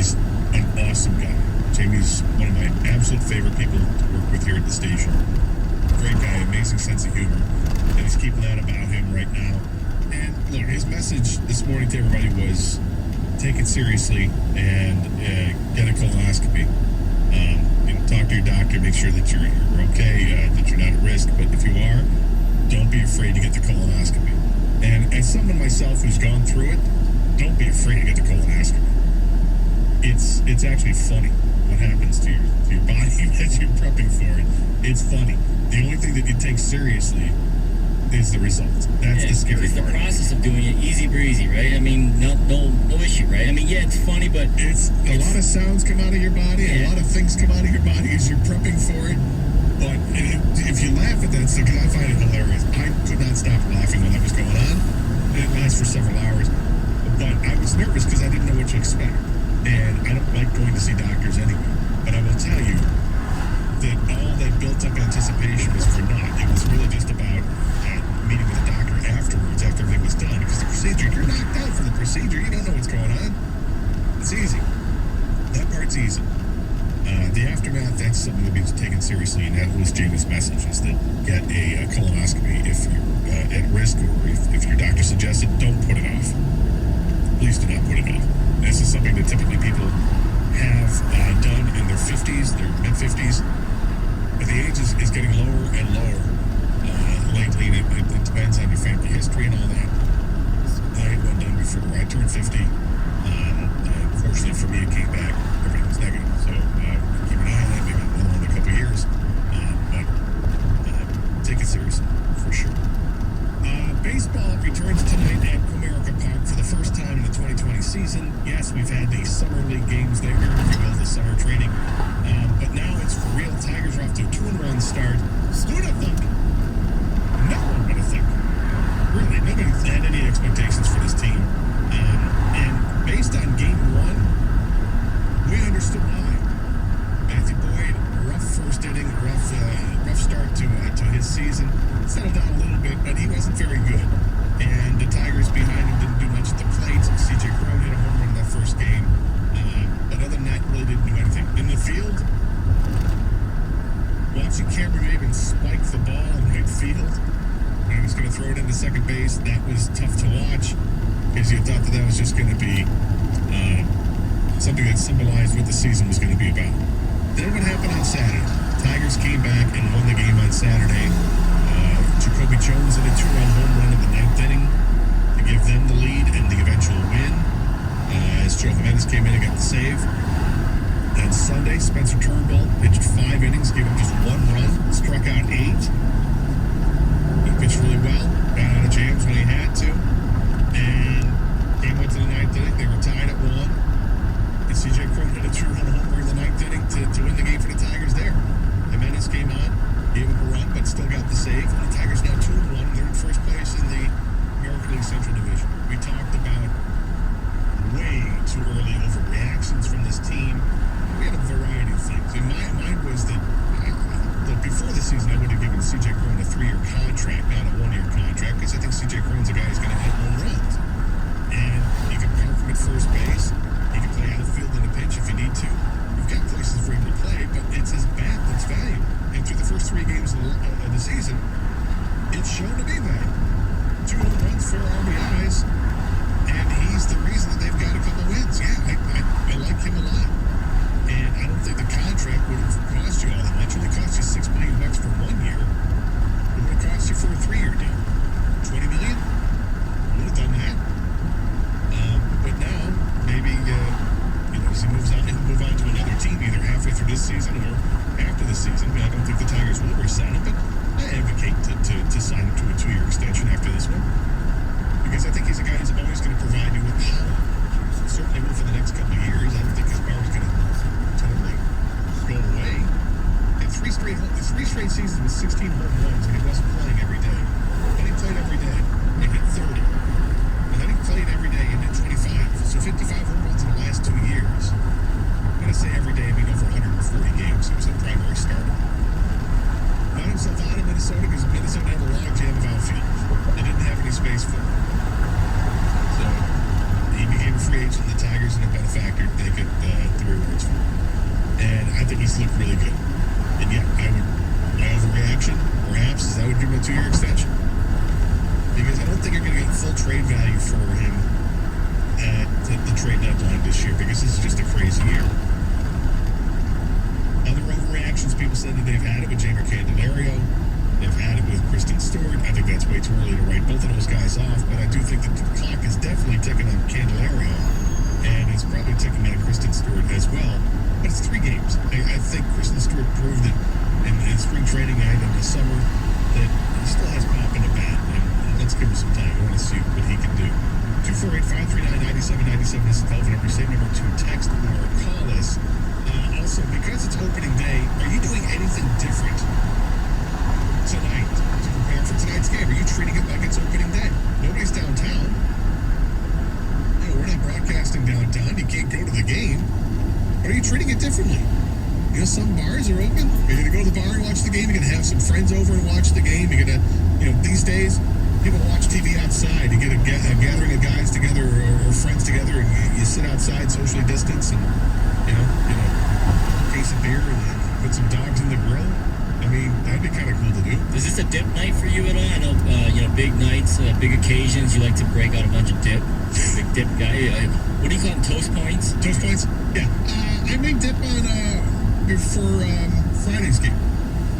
Jamie's an awesome guy. Jamie's one of my absolute favorite people to work with here at the station. Great guy, amazing sense of humor, and he's keeping that about him right now. And look, his message this morning to everybody was take it seriously and get a colonoscopy. Talk to your doctor, make sure that you're okay, that you're not at risk. But if you are, don't be afraid to get the colonoscopy. And as someone myself who's gone through it, don't be afraid to get the colonoscopy. It's actually funny what happens to your body as you're prepping for it. It's funny. The only thing that you take seriously is the results. That's the scary part. It's the process of doing it easy breezy, right? I mean, no issue, right? I mean, yeah, it's funny, but it's a lot of sounds come out of your body, a lot of things come out of your body as you're prepping for it. But if you laugh at that stuff, because I find it hilarious. I could not stop laughing when that was going on. It lasts for several hours. But I was nervous because I didn't know what to expect. And I don't like going to see doctors anyway. But I will tell you that all that built-up anticipation was for naught. It was really just about meeting with the doctor afterwards, after everything was done. Because the procedure, you're knocked out for the procedure. You don't know what's going on. It's easy. That part's easy. The aftermath, that's something to be taken seriously, and that was Jamie's message, is that get a colonoscopy if you're at risk, or if your doctor suggests it, don't put it off. Please do not put it off. This is something that typically people have done in their 50s, their mid-50s, but the age is getting lower and lower lately, and it depends on your family history and all that. I had one done before. I turned 50. Fortunately for me, it came back. Everything was negative. So keep an eye on that, maybe in a couple of years. But take it seriously, for sure. Baseball returns tonight at Comerica Park for the first time in the 2020 season. Yes, we've had the Summer League games there, if you will, the summer training. But now it's for real. Tigers are off to a 2-run start. Who'd have thunk? No one would have thunk. Really, nobody had any expectations for this team. And based on game one, we understood why. Matthew Boyd, rough first inning, rough start to his season. Settled down a little bit, but he wasn't very good. And the Tigers behind him didn't do much at the plate. C.J. Cron hit a home run in that first game. But other than that, really didn't do anything. In the field, watching Cameron Maybin spike the ball in right field when he was going to throw it into second base, that was tough to watch, because you thought that was just going to be something that symbolized what the season was going to be about. Then what happened on Saturday? Tigers came back and won the game on Saturday. Jacoby Jones hit a 2-run home run in the 9th inning to give them the lead and the eventual win. As Joe Jimenez came in and got the save. On Sunday, Spencer Turnbull pitched 5 innings, gave up just 1 run, struck out 8. He pitched really well, got out of jams when he had to, and game went to the 9th inning. They were tied at 1, and C.J. Cron hit a 2-run homer in the 9th inning to win the game for the Tigers there. Jimenez came on, gave up a run, but still got the save. And the Tigers now 2-1. They're in first place in the American League Central Division. We talked about way too early overreactions from this team. We had a variety of things. And mine was that before the season, I would have given C.J. Cron a 3-year contract, not a 1-year contract, because I think C.J. Cron's a guy who's going to hit home runs. And you can park him at first base. You can play outfield in a pinch if you need to. You've got places for him to play, but it's his bat that's valuable. And through the first 3 games of the season, it's shown to be valuable. 2 home runs, 4 RBIs, and he's the reason that they've got a couple wins. Yeah, I like him a lot. And I don't think the contract would have cost you all that much. It only cost you $6 million for 1 year. It would have cost you for a 3-year deal. $20 million? Would have done that. But now, maybe as he moves on, he'll move on to another team either halfway through this season or after the season. I don't think the Tigers will re-sign him, but I advocate to sign him to a 2-year extension after this one, because I think he's a guy who's always going to provide you with power. Certainly will for the next couple of years. I don't think his power is going to totally go away. And 3 straight seasons with 16 home runs, and he wasn't playing every day. Then he played every day and hit 30. And then he played every day and hit 25. So 55 home runs in the last 2 years. When I say every day, I mean over 140 games. He was a primary starter. Got himself out of Minnesota because Minnesota had a logjam of outfielders. They didn't have any space for him. So he became a free agent. The Tigers and a benefactor, they could full trade value for him at the trade deadline this year because this is just a crazy year. Other overreactions, people said that they've had it with Jamer Candelario. They've had it with Kristen Stewart. I think that's way too early to write both of those guys off, but I do think that the clock is definitely ticking on Candelario, and it's probably ticking on Kristen Stewart as well. But it's 3 games. I think Kristen Stewart proved it in spring training and in the summer that he still has pop in the bat, and let's give him some time. I want to see what he can do. 248-539-9797 is the telephone number. Same number to text or call us. Also, because it's opening day, are you doing anything different tonight to prepare for tonight's game? Are you treating it like it's opening day? Nobody's downtown. We're not broadcasting downtown. You can't go to the game. But are you treating it differently? Some bars are open. You're going to go to the bar and watch the game. You're going to have some friends over and watch the game. You're going to, these days, people watch TV outside. You get a gathering of guys together or friends together, and you sit outside, socially distance, and, a case of beer and put some dogs in the grill. I mean, that'd be kind of cool to do. Is this a dip night for you at all? I know, big nights, big occasions, you like to break out a bunch of dip. Big dip guy. What do you call them? Toast points? Toast points? Yeah. I make dip on before Friday's game.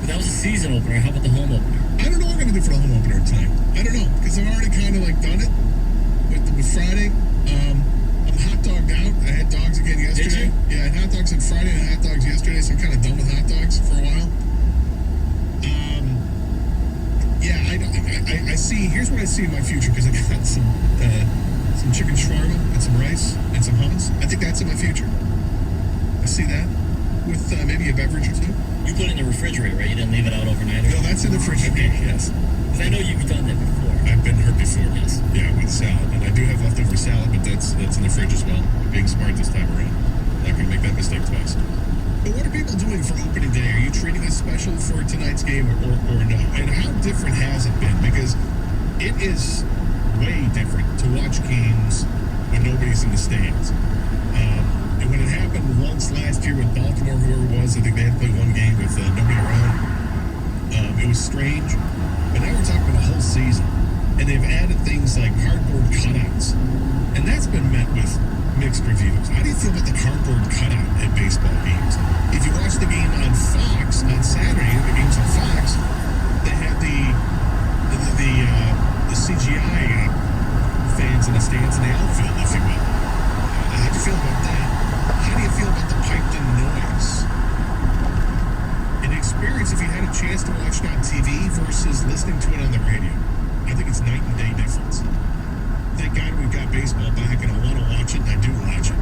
But that was a season opener. How about the home opener? I don't know what I'm going to do for the home opener tonight. I don't know, because I've already kind of done it with Friday. I'm hot dogged out. I had dogs again yesterday. Did you? Yeah, I had hot dogs on Friday and hot dogs yesterday, so I'm kind of done with hot dogs for a while. I see. Here's what I see in my future, because I got some chicken shawarma and some rice and some hummus. I think that's in my future. I see that with maybe a beverage or two. You put it in the refrigerator, right? You didn't leave it out overnight? No, that's in the refrigerator. Okay. Yes. Because I know you've done that before. I've been hurt before. Yes. Yeah, with salad, and I do have leftover salad, but that's in the fridge as well. I'm being smart this time around. Not going to make that mistake twice. But what are people doing for opening day? Are you treating this special for tonight's game or no? And how different has it been? Because it is way different to watch games when nobody's in the stands. And when it happened once last year with Baltimore, whoever it was, I think they had to play one game with nobody around. It was strange. But now we're talking about a whole season. And they've added things like cardboard cutouts. And that's been met with mixed reviews. How do you feel about the cardboard cutout at baseball games? If you watch the game on Fox on Saturday, the game's on Fox, they had the CGI fans in the stands in the outfield, if you will. How do you feel about that? How do you feel about the piped-in noise? An experience, if you had a chance to watch it on TV versus listening to it on the radio, I think it's night and day difference. Thank God we've got baseball back, and I want to watch it, and I do watch it.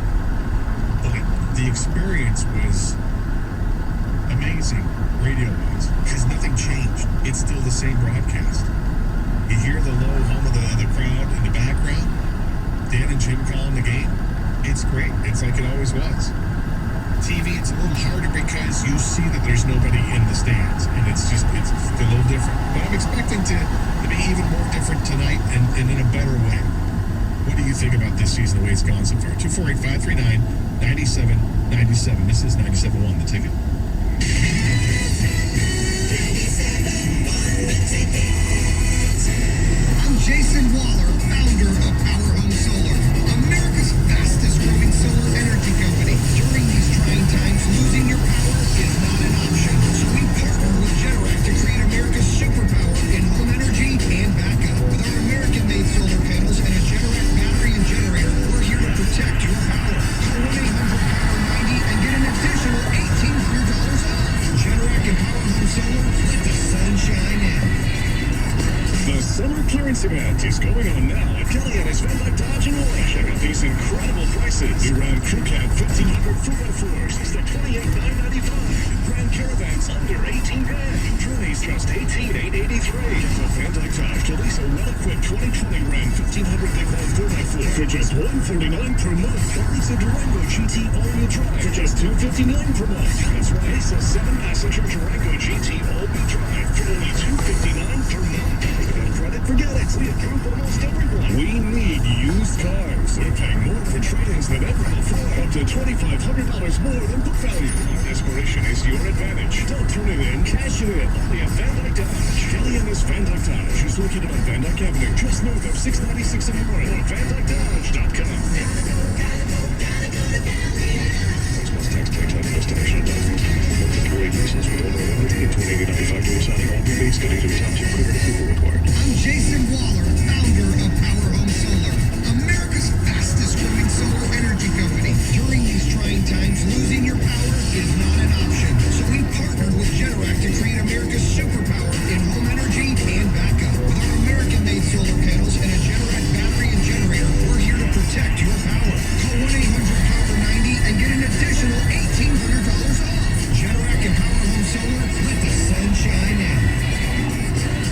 But the experience was amazing, radio-wise, because nothing changed. It's still the same broadcast. You hear the low hum of the crowd in the background. Dan and Jim calling the game. It's great. It's like it always was. TV, it's a little harder because you see that there's nobody in the stands, and it's a little different. But I'm expecting to be even more different tonight and in a better way. What do you think about this season, the way it's gone so far? 248-539-9797. This is 97.1, The Ticket. I'm Jason Waller, founder of Power Home Solar, America's fastest growing solar energy company. During these trying times, losing your power is not an option. So we partner with Generac to create America's superpower in home energy and backup. With our American-made solar panels and a Generac battery and generator, we're here to protect your power. Call 1-800-POWER-90 and get an additional $1,800 off. Generac and Power Home Solar, let the sun shine in. The summer clearance event is going on now at Kellyanne's Van Dodge and Orange. Check out these incredible prices. New Ram Crew Cab 1500 4x4s is the $28,995. Grand Caravans under $18,000. Journeys just $18,883. So Van Dodge to lease a well-equipped 2020 Ram 1500 Big Ball 4x4 for just $149 per month. Or lease a Durango GT all-wheel drive for just $259 per month. That's right, lease a 7-passenger Durango GT all-wheel drive for only $259 per month. Credit Forget it. We account for almost everyone. We need used cars. We're paying more for trade-ins than ever before. Up to $2,500 more than book value. Our desperation is your advantage. Don't turn it in. Cash it in. Only at Van Dyke Dodge. Kelly and his Van Dyke Dodge is located on Van Dyke Avenue, just north of 696 in Warren, or VanDykeDodge.com. Plus tax title destination employee leases with over 118 dual signing all rebates getting to the township credit approval required. I'm Jason Waller, founder of Power Home Solar, America's fastest growing solar energy company. During these trying times, losing your power is not an option. So we partnered with Generac to create America's superpower in home energy and backup. With our American-made solar panels and a Generac battery and generator, we're here to protect your power. Call 1-800-COPPER-90 and get an additional $1,800 off. Generac and Power Home Solar, let the sun shine in.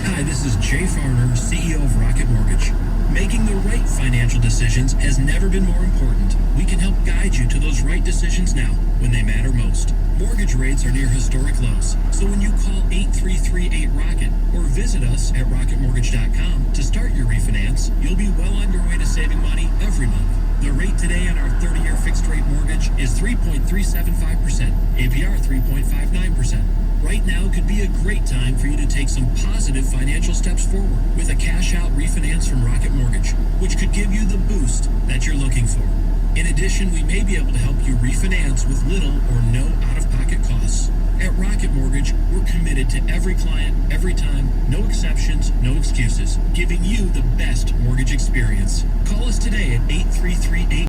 Hi, this is Jay Farner, CEO of Rocket Mortgage. Making the right financial decisions has never been more important. We can help guide you to those right decisions now when they matter most. Mortgage rates are near historic lows, so when you call 8338-ROCKET or visit us at rocketmortgage.com to start your refinance, you'll be well on your way to saving money every month. The rate today on our 30-year fixed-rate mortgage is 3.375%, APR 3.59%. Right now could be a great time for you to take some positive financial steps forward with a cash-out refinance from Rocket Mortgage, which could give you the boost that you're looking for. In addition, we may be able to help you refinance with little or no out-of-pocket costs. At Rocket Mortgage, we're committed to every client, every time, no exceptions, no excuses, giving you the best mortgage experience. Call us today at 833-8